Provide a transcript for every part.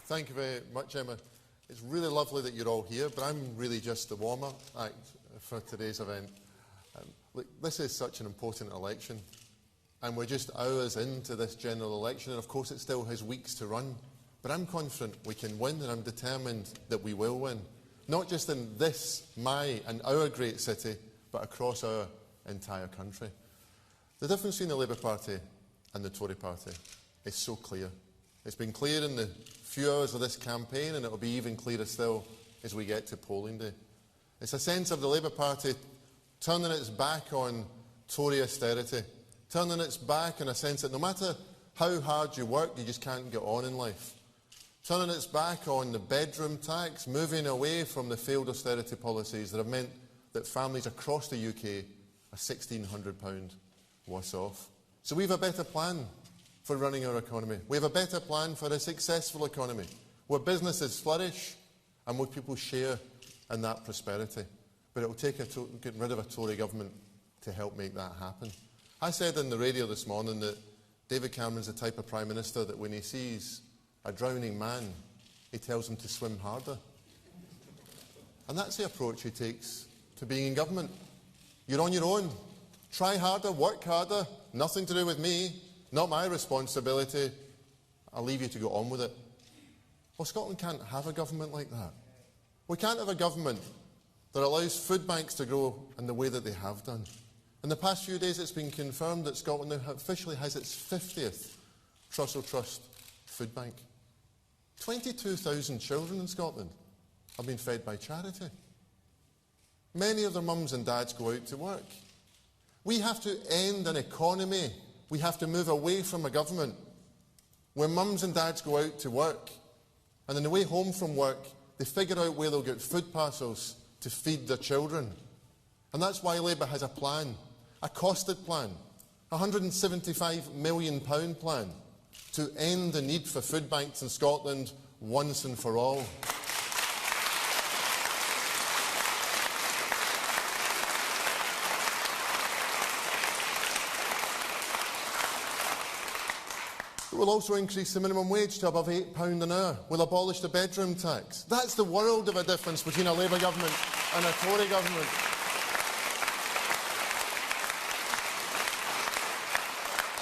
Thank you very much, Emma. It's really lovely that you're all here, but I'm really just the warm-up act for today's event. Look, this is such an important election, and we're just hours into this general election, and of course it still has weeks to run. But I'm confident we can win, and I'm determined that we will win. Not just in this, my and our great city, but across our entire country. The difference between the Labour Party and the Tory Party is so clear. It's been clear in the few hours of this campaign, and it will be even clearer still as we get to polling day. It's a sense of the Labour Party turning its back on Tory austerity, turning its back in a sense that no matter how hard you work, you just can't get on in life. Turning its back on the bedroom tax, moving away from the failed austerity policies that have meant that families across the UK are £1,600 worse off. So we have a better plan for running our economy. We have a better plan for a successful economy, where businesses flourish and where people share in that prosperity. But it will take getting rid of a Tory government to help make that happen. I said on the radio this morning that David Cameron's the type of Prime Minister that when he sees a drowning man, he tells him to swim harder. And that's the approach he takes to being in government. You're on your own. Try harder, work harder, nothing to do with me, not my responsibility. I'll leave you to go on with it. Well, Scotland can't have a government like that. We can't have a government that allows food banks to grow in the way that they have done. In the past few days, it's been confirmed that Scotland now officially has its 50th Trussell Trust food bank. 22,000 children in Scotland have been fed by charity. Many of their mums and dads go out to work. We have to end an economy. We have to move away from a government where mums and dads go out to work, and on the way home from work, they figure out where they'll get food parcels to feed their children. And that's why Labour has a plan, a costed plan, a £175 million plan to end the need for food banks in Scotland once and for all. We'll also increase the minimum wage to above £8 an hour. We'll abolish the bedroom tax. That's the world of a difference between a Labour government and a Tory government.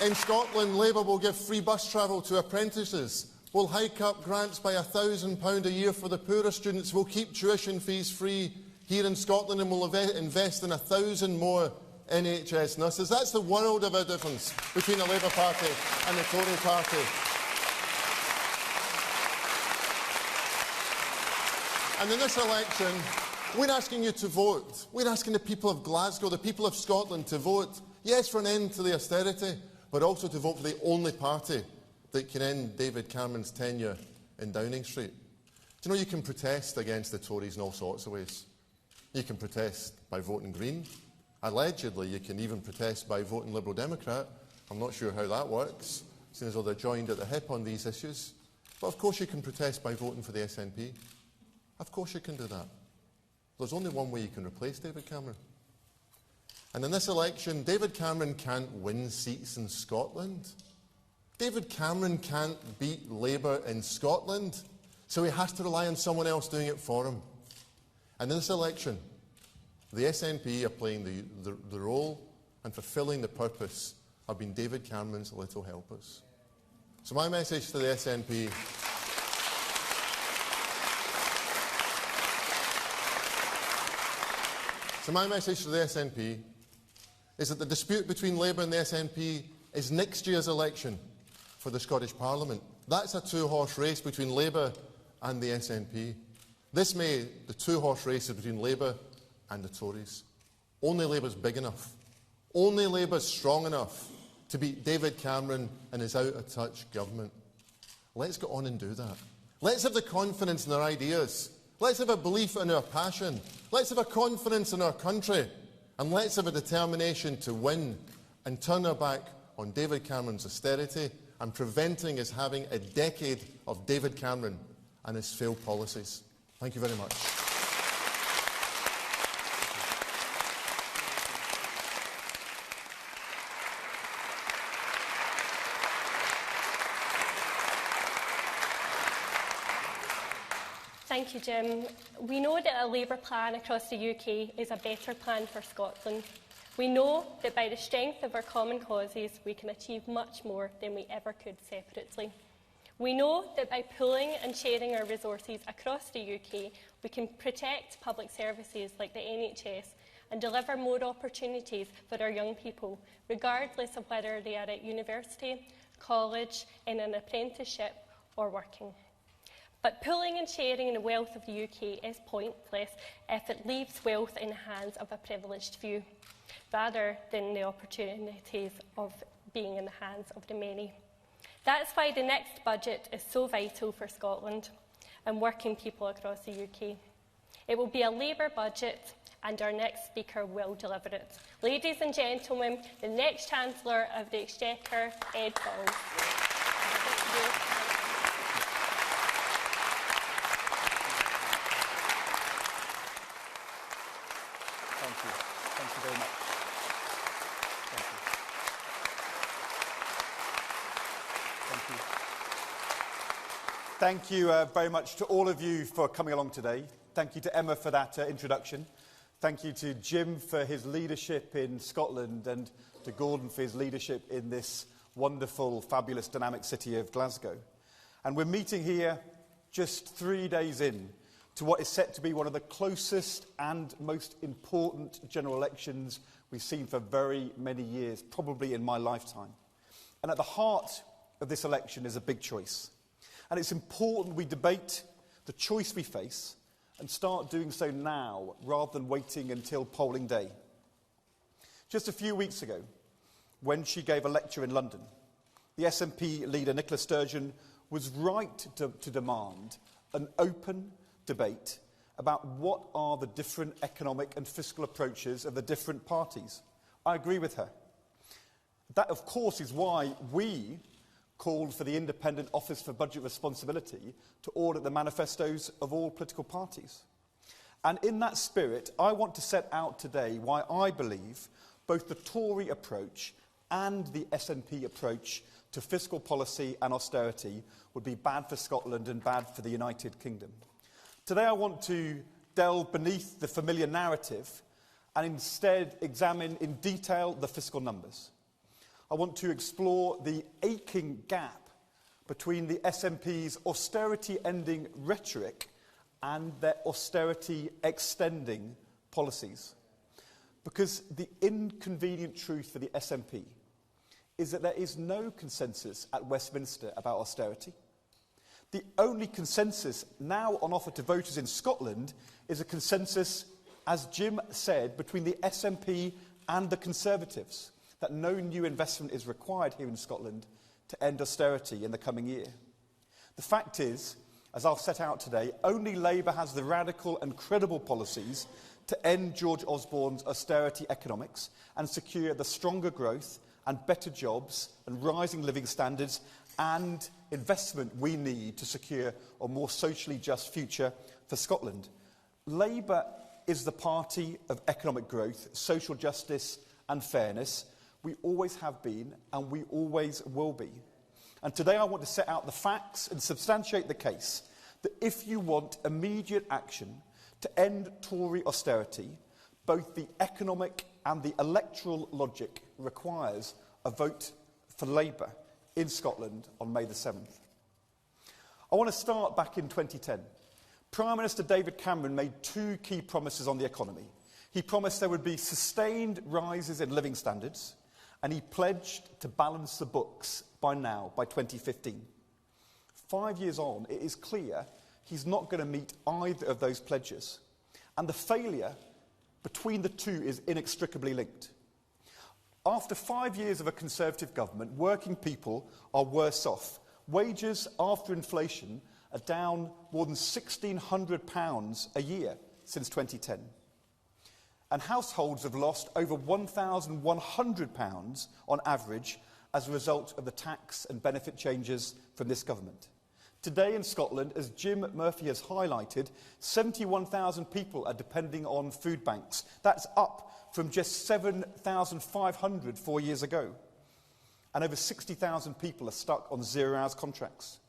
In Scotland, Labour will give free bus travel to apprentices. We'll hike up grants by £1,000 a year for the poorer students. We'll keep tuition fees free here in Scotland, and we'll invest in 1,000 more NHS nurses. That's the world of a difference between the Labour Party and the Tory Party. And in this election, we're asking you to vote. We're asking the people of Glasgow, the people of Scotland, to vote, yes, for an end to the austerity, but also to vote for the only party that can end David Cameron's tenure in Downing Street. Do you know you can protest against the Tories in all sorts of ways? You can protest by voting Green. Allegedly, you can even protest by voting Liberal Democrat. I'm not sure how that works, seeing as though they're joined at the hip on these issues. But of course you can protest by voting for the SNP. Of course you can do that. There's only one way you can replace David Cameron. And in this election, David Cameron can't win seats in Scotland. David Cameron can't beat Labour in Scotland, so he has to rely on someone else doing it for him. And in this election, the SNP are playing the role and fulfilling the purpose of being David Cameron's little helpers. So my message to the SNP is that the dispute between Labour and the SNP is next year's election for the Scottish Parliament. That's a two-horse race between Labour and the SNP. This May, the two-horse race is between Labour and the Tories. Only Labour's big enough, only Labour's strong enough to beat David Cameron and his out-of-touch government. Let's get on and do that. Let's have the confidence in our ideas. Let's have a belief in our passion. Let's have a confidence in our country. And let's have a determination to win and turn our back on David Cameron's austerity and preventing us having a decade of David Cameron and his failed policies. Thank you very much. Thank you, Jim. We know that a Labour plan across the UK is a better plan for Scotland. We know that by the strength of our common causes, we can achieve much more than we ever could separately. We know that by pooling and sharing our resources across the UK, we can protect public services like the NHS and deliver more opportunities for our young people, regardless of whether they are at university, college, in an apprenticeship or working. But pooling and sharing the wealth of the UK is pointless if it leaves wealth in the hands of a privileged few, rather than the opportunities of being in the hands of the many. That's why the next budget is so vital for Scotland and working people across the UK. It will be a Labour budget, and our next speaker will deliver it. Ladies and gentlemen, the next Chancellor of the Exchequer, Ed Balls. Thank you very much. Thank you very much to all of you for coming along today. Thank you to Emma for that introduction. Thank you to Jim for his leadership in Scotland and to Gordon for his leadership in this wonderful, fabulous, dynamic city of Glasgow. And we're meeting here just 3 days in to what is set to be one of the closest and most important general elections we've seen for very many years, probably in my lifetime. And at the heart of this election is a big choice. And it's important we debate the choice we face and start doing so now, rather than waiting until polling day. Just a few weeks ago, when she gave a lecture in London, the SNP leader Nicola Sturgeon was right to demand an open debate about what are the different economic and fiscal approaches of the different parties. I agree with her. That, of course, is why we called for the Independent Office for Budget Responsibility to audit the manifestos of all political parties. And in that spirit, I want to set out today why I believe both the Tory approach and the SNP approach to fiscal policy and austerity would be bad for Scotland and bad for the United Kingdom. Today I want to delve beneath the familiar narrative and instead examine in detail the fiscal numbers. I want to explore the aching gap between the SNP's austerity-ending rhetoric and their austerity-extending policies. Because the inconvenient truth for the SNP is that there is no consensus at Westminster about austerity. The only consensus now on offer to voters in Scotland is a consensus, as Jim said, between the SNP and the Conservatives, that no new investment is required here in Scotland to end austerity in the coming year. The fact is, as I'll set out today, only Labour has the radical and credible policies to end George Osborne's austerity economics and secure the stronger growth and better jobs and rising living standards and investment we need to secure a more socially just future for Scotland. Labour is the party of economic growth, social justice and fairness. We always have been and we always will be. And today I want to set out the facts and substantiate the case that if you want immediate action to end Tory austerity, both the economic and the electoral logic requires a vote for Labour in Scotland on May the 7th. I want to start back in 2010. Prime Minister David Cameron made two key promises on the economy. He promised there would be sustained rises in living standards, and he pledged to balance the books by 2015. 5 years on, it is clear he's not going to meet either of those pledges. And the failure between the two is inextricably linked. After 5 years of a Conservative government, working people are worse off. Wages after inflation are down more than £1,600 a year since 2010. And households have lost over £1,100 on average as a result of the tax and benefit changes from this government. Today in Scotland, as Jim Murphy has highlighted, 71,000 people are depending on food banks. That's up from just 7,500 4 years ago. And over 60,000 people are stuck on 0 hours contracts.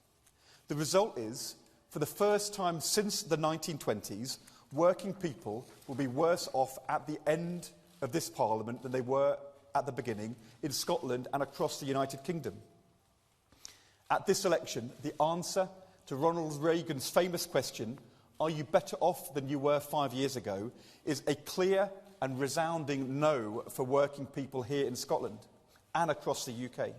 The result is, for the first time since the 1920s, working people will be worse off at the end of this Parliament than they were at the beginning in Scotland and across the United Kingdom. At this election, the answer to Ronald Reagan's famous question, "Are you better off than you were 5 years ago?" is a clear and resounding no for working people here in Scotland and across the UK.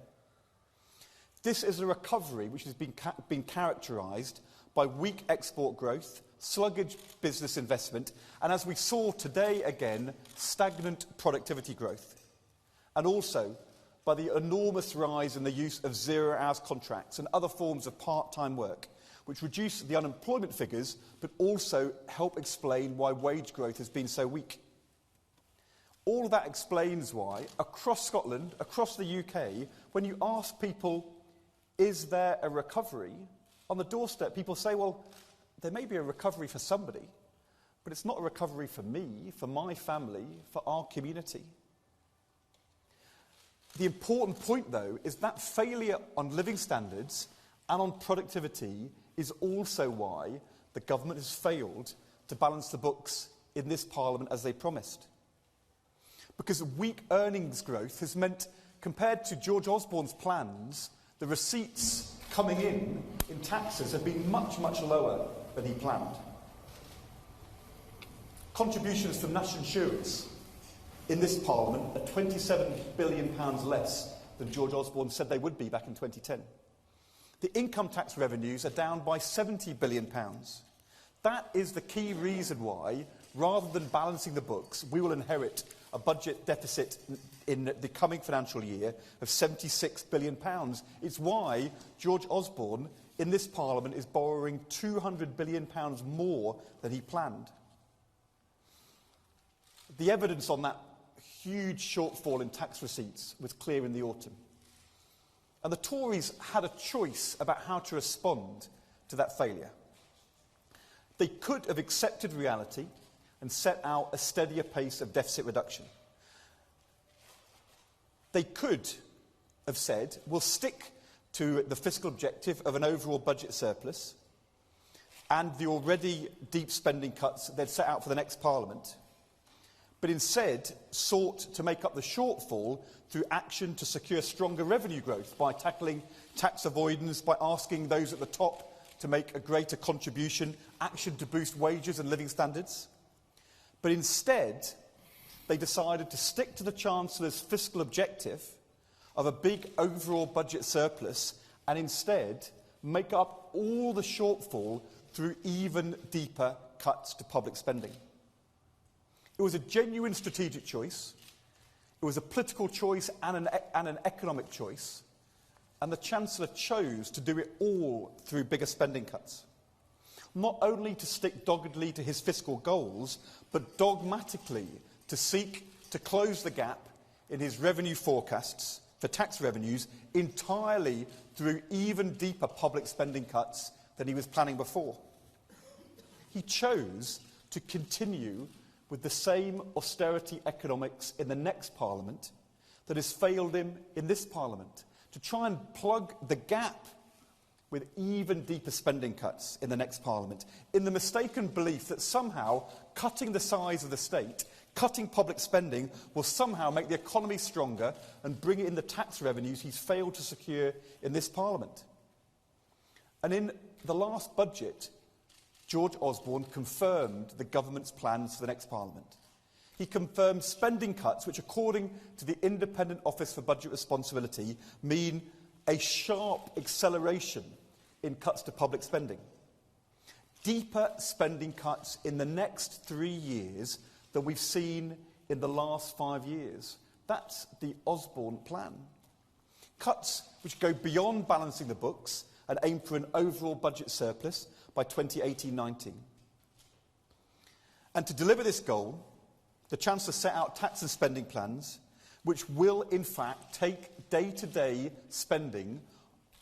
This is a recovery which has been characterised by weak export growth, sluggish business investment, and as we saw today again, stagnant productivity growth. And also by the enormous rise in the use of zero-hours contracts and other forms of part-time work, which reduce the unemployment figures, but also help explain why wage growth has been so weak. All of that explains why, across Scotland, across the UK, when you ask people, is there a recovery? On the doorstep, people say, well, there may be a recovery for somebody, but it's not a recovery for me, for my family, for our community. The important point, though, is that failure on living standards and on productivity is also why the government has failed to balance the books in this Parliament as they promised. Because weak earnings growth has meant, compared to George Osborne's plans, the receipts coming in taxes have been much, much lower than he planned. Contributions from national insurance in this Parliament are £27 billion less than George Osborne said they would be back in 2010. The income tax revenues are down by £70 billion. That is the key reason why, rather than balancing the books, we will inherit a budget deficit in the coming financial year of £76 billion. It's why George Osborne in this Parliament is borrowing £200 billion more than he planned. The evidence on that huge shortfall in tax receipts was clear in the autumn. And the Tories had a choice about how to respond to that failure. They could have accepted reality and set out a steadier pace of deficit reduction. They could have said, we'll stick to the fiscal objective of an overall budget surplus and the already deep spending cuts they'd set out for the next Parliament, but instead sought to make up the shortfall through action to secure stronger revenue growth by tackling tax avoidance, by asking those at the top to make a greater contribution, action to boost wages and living standards. But instead, they decided to stick to the Chancellor's fiscal objective of a big overall budget surplus and instead make up all the shortfall through even deeper cuts to public spending. It was a genuine strategic choice. It was a political choice and an economic choice. And the Chancellor chose to do it all through bigger spending cuts. Not only to stick doggedly to his fiscal goals, but dogmatically to seek to close the gap in his revenue forecasts for tax revenues entirely through even deeper public spending cuts than he was planning before. He chose to continue with the same austerity economics in the next Parliament that has failed him in this Parliament, to try and plug the gap with even deeper spending cuts in the next Parliament, in the mistaken belief that somehow cutting the size of the state, cutting public spending, will somehow make the economy stronger and bring in the tax revenues he's failed to secure in this Parliament. And in the last budget, George Osborne confirmed the government's plans for the next Parliament. He confirmed spending cuts which, according to the Independent Office for Budget Responsibility, mean a sharp acceleration in cuts to public spending. Deeper spending cuts in the next 3 years than we've seen in the last 5 years. That's the Osborne plan. Cuts which go beyond balancing the books and aim for an overall budget surplus by 2018-19. And to deliver this goal, the Chancellor set out tax and spending plans which will, in fact, take day-to-day spending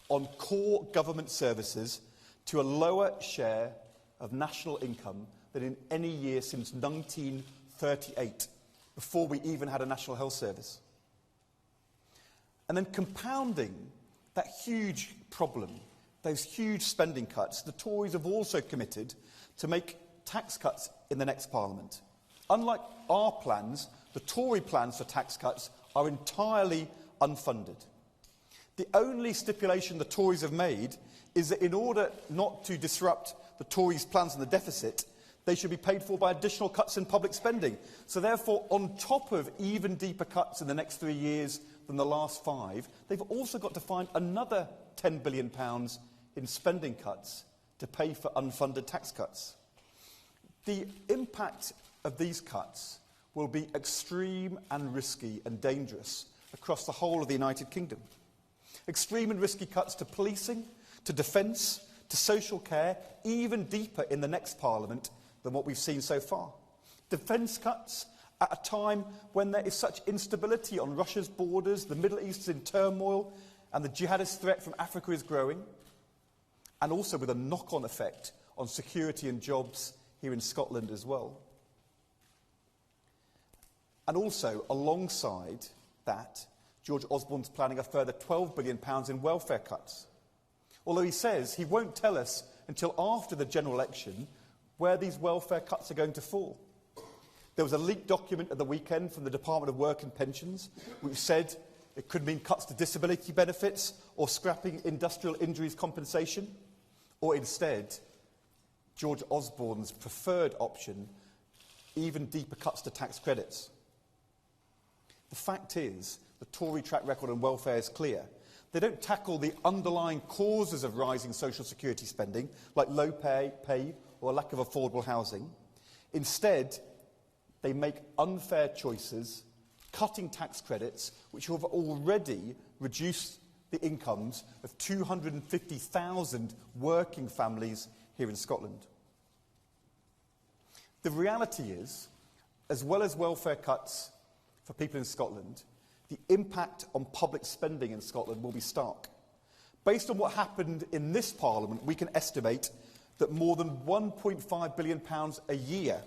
on core government services to a lower share of national income than in any year since 1938, before we even had a National Health Service. And then compounding that huge problem those huge spending cuts, the Tories have also committed to make tax cuts in the next Parliament. Unlike our plans, the Tory plans for tax cuts are entirely unfunded. The only stipulation the Tories have made is that in order not to disrupt the Tories' plans on the deficit, they should be paid for by additional cuts in public spending. So therefore, on top of even deeper cuts in the next 3 years than the last 5, they've also got to find another £10 billion in spending cuts to pay for unfunded tax cuts. The impact of these cuts will be extreme and risky and dangerous across the whole of the United Kingdom. Extreme and risky cuts to policing, to defence, to social care, even deeper in the next Parliament than what we've seen so far. Defence cuts at a time when there is such instability on Russia's borders, the Middle East is in turmoil, and the jihadist threat from Africa is growing, and also with a knock-on effect on security and jobs here in Scotland as well. And also, alongside that, George Osborne's planning a further £12 billion in welfare cuts. Although he says he won't tell us until after the general election where these welfare cuts are going to fall. There was a leaked document at the weekend from the Department of Work and Pensions which said it could mean cuts to disability benefits or scrapping industrial injuries compensation, or instead, George Osborne's preferred option, even deeper cuts to tax credits. The fact is, the Tory track record on welfare is clear. They don't tackle the underlying causes of rising social security spending, like low pay or a lack of affordable housing. Instead, they make unfair choices, cutting tax credits, which have already reduced the incomes of 250,000 working families here in Scotland. The reality is, as well as welfare cuts for people in Scotland, the impact on public spending in Scotland will be stark. Based on what happened in this Parliament, we can estimate that more than £1.5 billion a year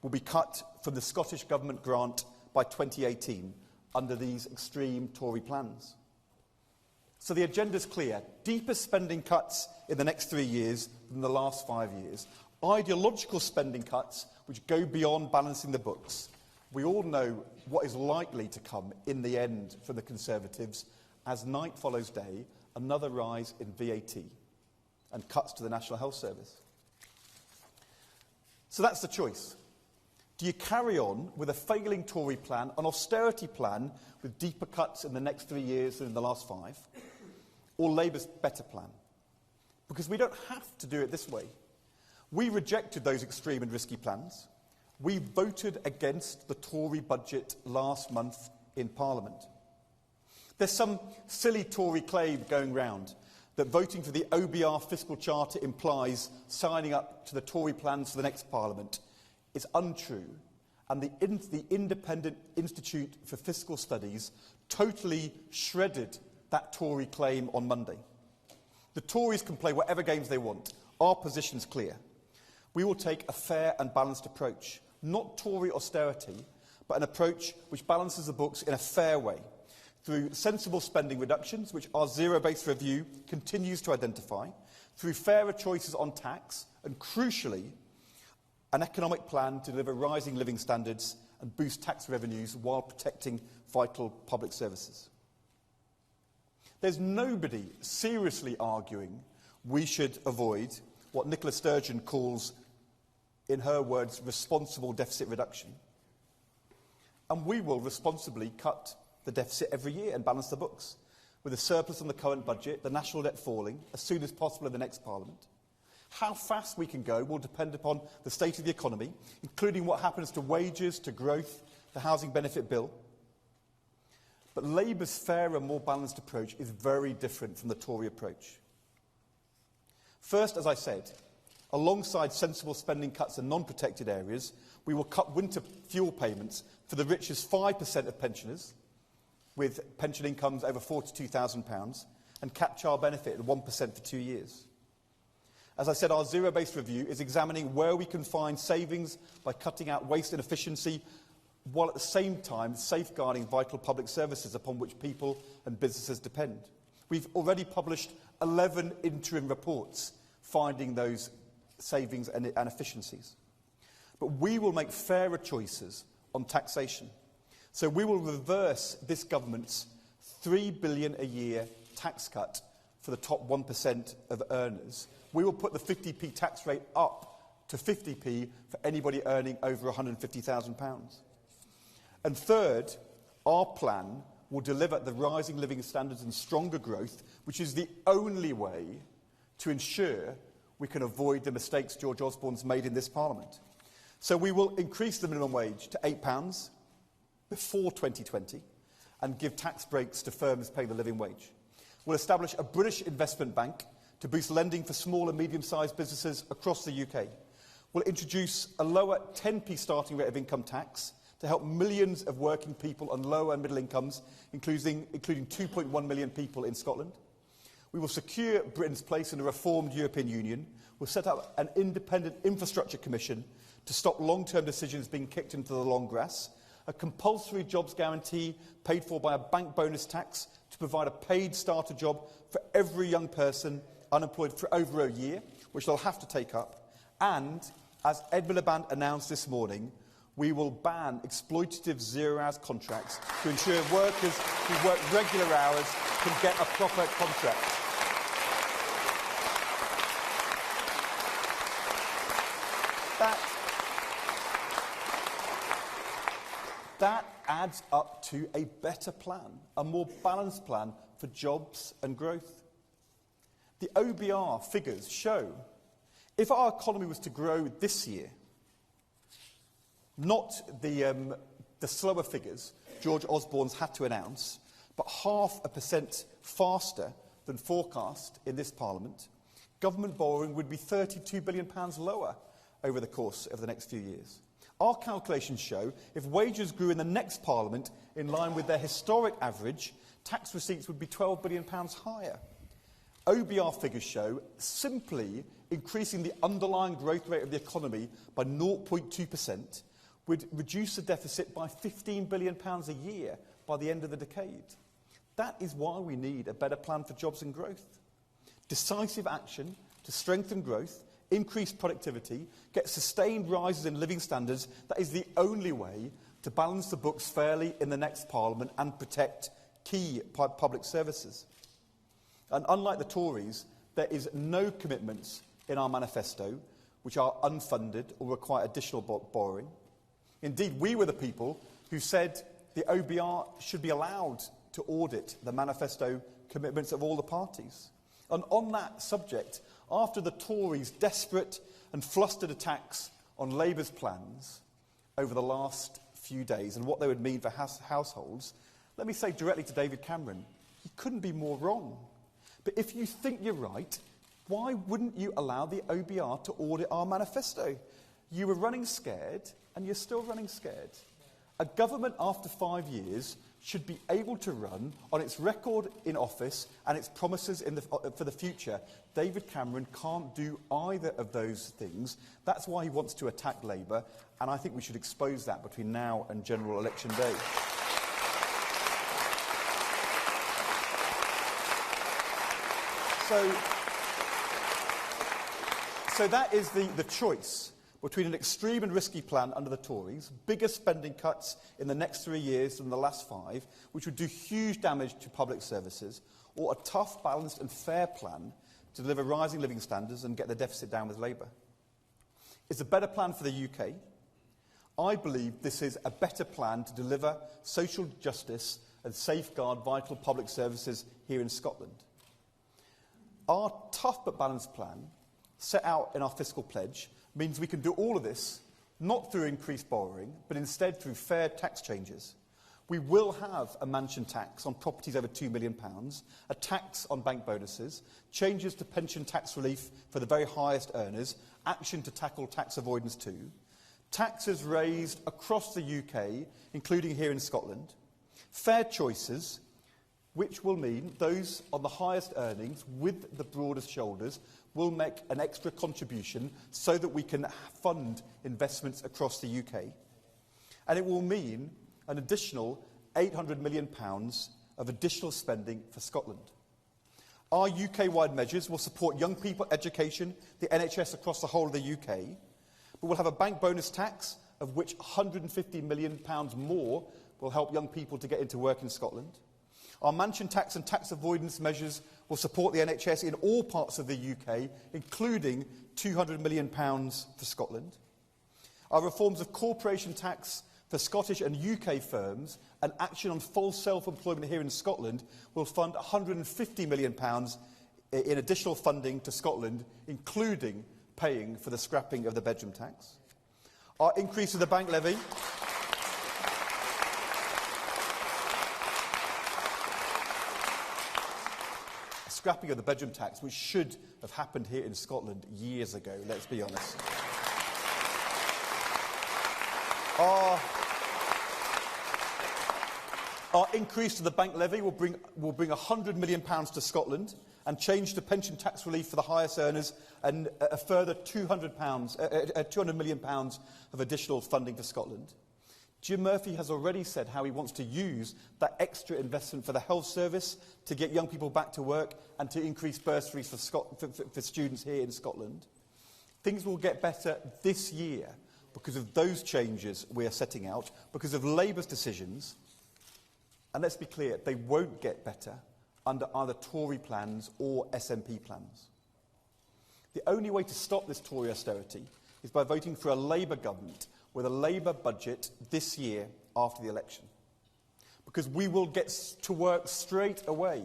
will be cut from the Scottish Government grant by 2018 under these extreme Tory plans. So the agenda is clear. Deeper spending cuts in the next 3 years than the last 5 years. Ideological spending cuts which go beyond balancing the books. We all know what is likely to come in the end for the Conservatives as night follows day, another rise in VAT and cuts to the National Health Service. So that's the choice. Do you carry on with a failing Tory plan, an austerity plan with deeper cuts in the next 3 years than in the last 5, or Labour's better plan? Because we don't have to do it this way. We rejected those extreme and risky plans. We voted against the Tory budget last month in Parliament. There's some silly Tory claim going round that voting for the OBR fiscal charter implies signing up to the Tory plans for the next Parliament. It's untrue, and the Independent Institute for Fiscal Studies totally shredded that Tory claim on Monday. The Tories can play whatever games they want. Our position's clear. We will take a fair and balanced approach, not Tory austerity, but an approach which balances the books in a fair way, through sensible spending reductions, which our zero-based review continues to identify, through fairer choices on tax, and crucially, an economic plan to deliver rising living standards and boost tax revenues while protecting vital public services. There's nobody seriously arguing we should avoid what Nicola Sturgeon calls, in her words, responsible deficit reduction. And we will responsibly cut the deficit every year and balance the books, with a surplus on the current budget, the national debt falling as soon as possible in the next Parliament. How fast we can go will depend upon the state of the economy, including what happens to wages, to growth, the housing benefit bill. But Labour's fairer, more balanced approach is very different from the Tory approach. First, as I said, alongside sensible spending cuts in non-protected areas, we will cut winter fuel payments for the richest 5% of pensioners with pension incomes over £42,000 and cap child benefit at 1% for 2 years. As I said, our zero-based review is examining where we can find savings by cutting out waste and efficiency, while at the same time safeguarding vital public services upon which people and businesses depend. We've already published 11 interim reports finding those savings and efficiencies. But we will make fairer choices on taxation. So we will reverse this government's £3 billion a year tax cut for the top 1% of earners. We will put the 50p tax rate up to 50p for anybody earning over £150,000. And third, our plan will deliver the rising living standards and stronger growth, which is the only way to ensure we can avoid the mistakes George Osborne's made in this Parliament. So we will increase the minimum wage to £8 before 2020 and give tax breaks to firms paying the living wage. We'll establish a British investment bank to boost lending for small and medium-sized businesses across the UK. We'll introduce a lower 10p starting rate of income tax to help millions of working people on low and middle incomes, including 2.1 million people in Scotland. We will secure Britain's place in a reformed European Union. We'll set up an independent infrastructure commission to stop long-term decisions being kicked into the long grass, a compulsory jobs guarantee paid for by a bank bonus tax to provide a paid starter job for every young person unemployed for over a year, which they'll have to take up. And, as Ed Miliband announced this morning, we will ban exploitative zero-hours contracts to ensure workers who work regular hours can get a proper contract. That adds up to a better plan, a more balanced plan for jobs and growth. The OBR figures show if our economy was to grow this year, not the slower figures George Osborne's had to announce, but 0.5% faster than forecast in this Parliament, government borrowing would be £32 billion lower over the course of the next few years. Our calculations show if wages grew in the next Parliament in line with their historic average, tax receipts would be £12 billion higher. OBR figures show simply increasing the underlying growth rate of the economy by 0.2% would reduce the deficit by £15 billion a year by the end of the decade. That is why we need a better plan for jobs and growth. Decisive action to strengthen growth, increase productivity, get sustained rises in living standards. That is the only way to balance the books fairly in the next Parliament and protect key public services. And unlike the Tories, there is no commitments in our manifesto which are unfunded or require additional borrowing. Indeed, we were the people who said the OBR should be allowed to audit the manifesto commitments of all the parties. And on that subject, after the Tories' desperate and flustered attacks on Labour's plans over the last few days and what they would mean for households, let me say directly to David Cameron, he couldn't be more wrong. But if you think you're right, why wouldn't you allow the OBR to audit our manifesto? You were running scared, and you're still running scared. A government after 5 years should be able to run on its record in office and its promises for the future. David Cameron can't do either of those things. That's why he wants to attack Labour, and I think we should expose that between now and general election day. So that is the choice between an extreme and risky plan under the Tories, bigger spending cuts in the next 3 years than the last 5, which would do huge damage to public services, or a tough, balanced and fair plan to deliver rising living standards and get the deficit down with Labour. It's a better plan for the UK. I believe this is a better plan to deliver social justice and safeguard vital public services here in Scotland. Our tough but balanced plan, set out in our fiscal pledge, means we can do all of this not through increased borrowing, but instead through fair tax changes. We will have a mansion tax on properties over £2 million, a tax on bank bonuses, changes to pension tax relief for the very highest earners, action to tackle tax avoidance too, taxes raised across the UK, including here in Scotland, fair choices, which will mean those on the highest earnings with the broadest shoulders will make an extra contribution so that we can fund investments across the UK. And it will mean an additional £800 million of additional spending for Scotland. Our UK-wide measures will support young people, education, the NHS across the whole of the UK, but we'll have a bank bonus tax, of which £150 million more will help young people to get into work in Scotland. Our mansion tax and tax avoidance measures will support the NHS in all parts of the UK, including £200 million for Scotland. Our reforms of corporation tax for Scottish and UK firms and action on full self-employment here in Scotland will fund £150 million in additional funding to Scotland, including paying for the scrapping of the bedroom tax. Our increase of the bank levy scrapping of the bedroom tax, which should have happened here in Scotland years ago, let's be honest. Our increase to the bank levy will bring £100 million to Scotland and change the pension tax relief for the highest earners and a further £200 million of additional funding for Scotland. Jim Murphy has already said how he wants to use that extra investment for the health service to get young people back to work and to increase bursaries for students here in Scotland. Things will get better this year because of those changes we are setting out, because of Labour's decisions. And let's be clear, they won't get better under either Tory plans or SNP plans. The only way to stop this Tory austerity is by voting for a Labour government with a Labour budget this year after the election. Because we will get to work straight away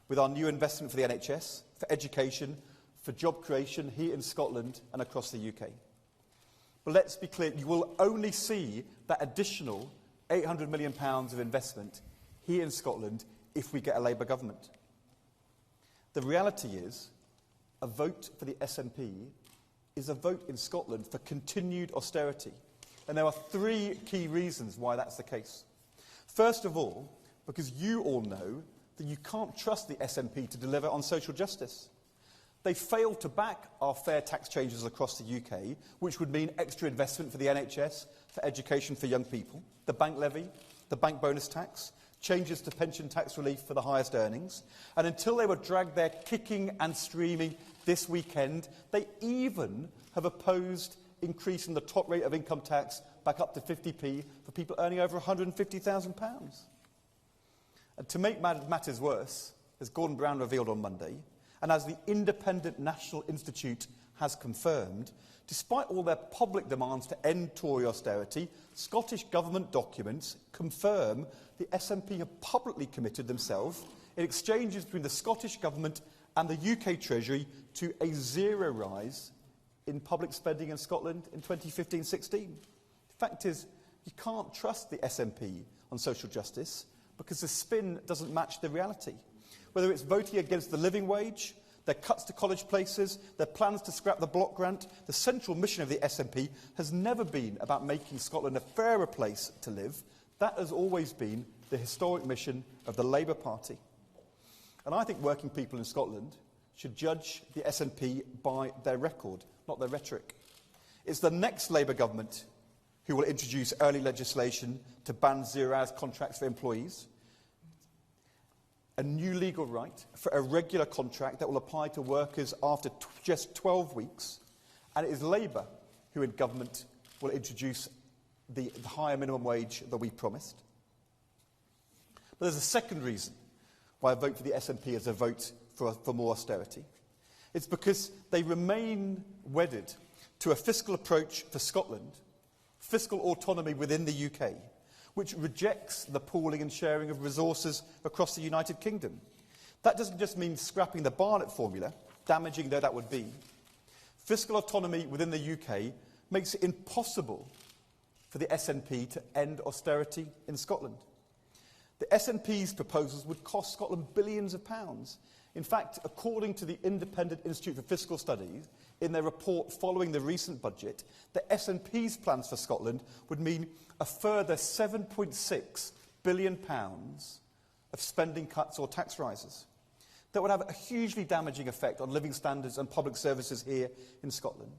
with our new investment for the NHS, for education, for job creation here in Scotland and across the UK. But let's be clear, you will only see that additional £800 million of investment here in Scotland if we get a Labour government. The reality is, a vote for the SNP is a vote in Scotland for continued austerity. And there are three key reasons why that's the case. First of all, because you all know that you can't trust the SNP to deliver on social justice. They failed to back our fair tax changes across the UK, which would mean extra investment for the NHS, for education for young people, the bank levy, the bank bonus tax, changes to pension tax relief for the highest earnings. And until they were dragged there kicking and screaming this weekend, they even have opposed increasing the top rate of income tax back up to 50p for people earning over £150,000. And to make matters worse, as Gordon Brown revealed on Monday, and as the Independent National Institute has confirmed, despite all their public demands to end Tory austerity, Scottish Government documents confirm the SNP have publicly committed themselves in exchanges between the Scottish Government and the UK Treasury to a zero rise in public spending in Scotland in 2015-16. The fact is, you can't trust the SNP on social justice because the spin doesn't match the reality. Whether it's voting against the living wage, their cuts to college places, their plans to scrap the block grant, the central mission of the SNP has never been about making Scotland a fairer place to live. That has always been the historic mission of the Labour Party. And I think working people in Scotland should judge the SNP by their record, not their rhetoric. It's the next Labour government who will introduce early legislation to ban zero-hours contracts for employees, a new legal right for a regular contract that will apply to workers after just 12 weeks, and it is Labour who in government will introduce the higher minimum wage that we promised. But there's a second reason why I vote for the SNP as a vote for more austerity. It's because they remain wedded to a fiscal approach for Scotland, fiscal autonomy within the UK, which rejects the pooling and sharing of resources across the United Kingdom. That doesn't just mean scrapping the Barnett formula, damaging though that would be. Fiscal autonomy within the UK makes it impossible for the SNP to end austerity in Scotland. The SNP's proposals would cost Scotland billions of pounds. In fact, according to the Independent Institute for Fiscal Studies, in their report following the recent budget, the SNP's plans for Scotland would mean a further £7.6 billion of spending cuts or tax rises. That would have a hugely damaging effect on living standards and public services here in Scotland.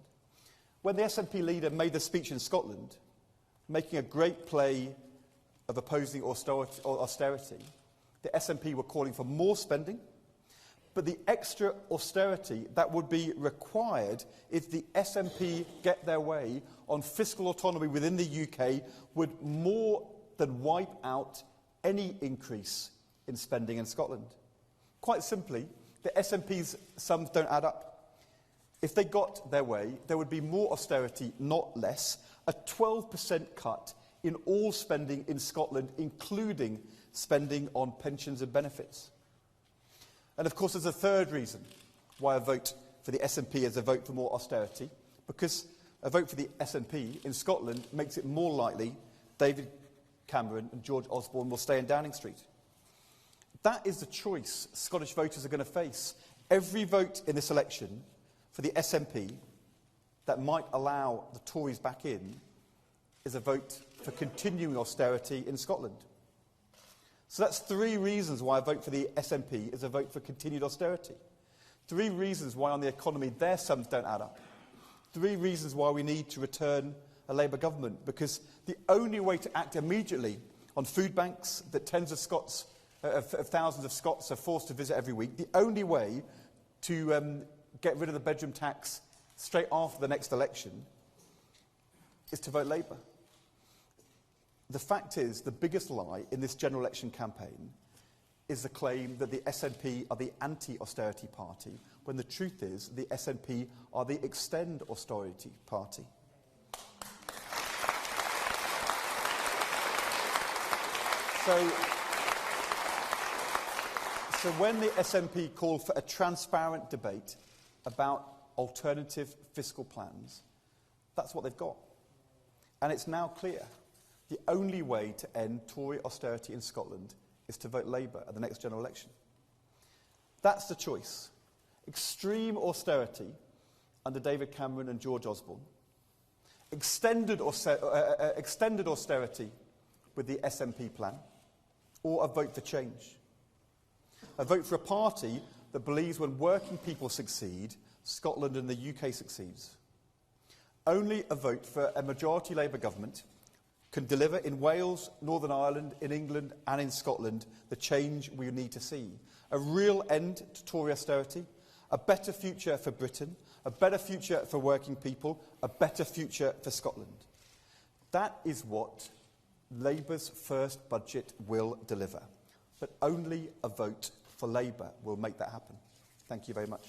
When the SNP leader made the speech in Scotland, making a great play of opposing austerity, the SNP were calling for more spending, but the extra austerity that would be required if the SNP get their way on fiscal autonomy within the UK would more than wipe out any increase in spending in Scotland. Quite simply, the SNP's sums don't add up. If they got their way, there would be more austerity, not less, a 12% cut in all spending in Scotland, including spending on pensions and benefits. And of course, there's a third reason why a vote for the SNP is a vote for more austerity, because a vote for the SNP in Scotland makes it more likely David Cameron and George Osborne will stay in Downing Street. That is the choice Scottish voters are going to face. Every vote in this election for the SNP that might allow the Tories back in is a vote for continuing austerity in Scotland. So that's 3 reasons why a vote for the SNP is a vote for continued austerity. 3 reasons why on the economy their sums don't add up. 3 reasons why we need to return a Labour government, because the only way to act immediately on food banks that tens of thousands of Scots are forced to visit every week, the only way to get rid of the bedroom tax straight after the next election is to vote Labour. The fact is, the biggest lie in this general election campaign is the claim that the SNP are the anti-austerity party, when the truth is the SNP are the extend austerity party. So when the SNP call for a transparent debate about alternative fiscal plans, that's what they've got. And it's now clear. The only way to end Tory austerity in Scotland is to vote Labour at the next general election. That's the choice. Extreme austerity under David Cameron and George Osborne. Extended austerity with the SNP plan. Or a vote for change. A vote for a party that believes when working people succeed, Scotland and the UK succeeds. Only a vote for a majority Labour government can deliver in Wales, Northern Ireland, in England and in Scotland the change we need to see. A real end to Tory austerity, a better future for Britain, a better future for working people, a better future for Scotland. That is what Labour's first budget will deliver. But only a vote for Labour will make that happen. Thank you very much.